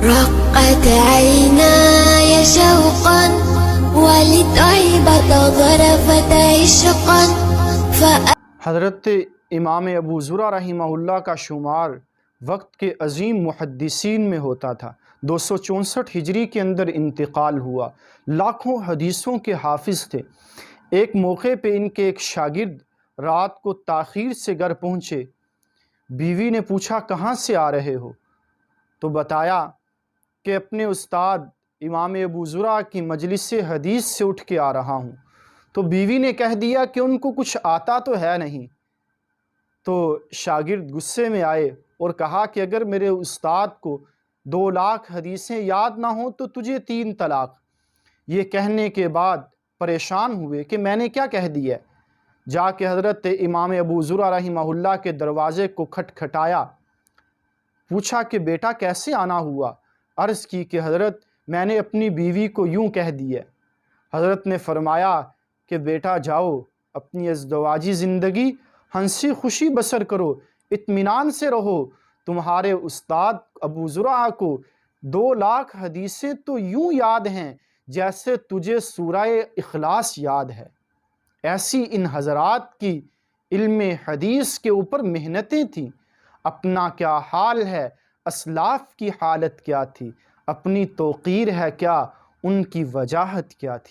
رقت عيناي شوقا ولطيبة ظرفت عشقا حضرت امام ابو زرع رحمہ اللہ کا شمار وقت کے عظیم محدثین میں ہوتا تھا۔ 264 ہجری کے اندر انتقال ہوا۔ لاکھوں حدیثوں کے حافظ تھے۔ ایک موقع پہ ان کے ایک شاگرد رات کو تاخیر سے گھر پہنچے۔ بیوی نے پوچھا کہاں سے آ رہے ہو؟ تو بتایا کہ اپنے استاد امام ابو زرع کی مجلس حدیث سے اٹھ کے آ رہا ہوں۔ تو بیوی نے کہہ دیا کہ ان کو کچھ آتا تو ہے نہیں۔ تو شاگرد غصے میں آئے اور کہا کہ اگر میرے استاد کو 2 لاکھ حدیثیں یاد نہ ہوں تو تجھے 3 طلاق۔ یہ کہنے کے بعد پریشان ہوئے کہ میں نے کیا کہہ دیا۔ جا کے حضرت امام ابو زرع رحمہ اللہ کے دروازے کو کھٹکھٹایا۔ پوچھا کہ بیٹا کیسے آنا ہوا؟ عرض کی کہ حضرت میں نے اپنی بیوی کو یوں کہہ دیا۔ حضرت نے فرمایا کہ بیٹا جاؤ اپنی ازدواجی زندگی ہنسی خوشی بسر کرو، اطمینان سے رہو۔ تمہارے استاد ابو زرع کو 2 لاکھ حدیثیں تو یوں یاد ہیں جیسے تجھے سورہ اخلاص یاد ہے۔ ایسی ان حضرات کی علم حدیث کے اوپر محنتیں تھیں۔ اپنا کیا حال ہے، اسلاف کی حالت کیا تھی، اپنی توقیر ہے کیا، ان کی وجاہت کیا تھی۔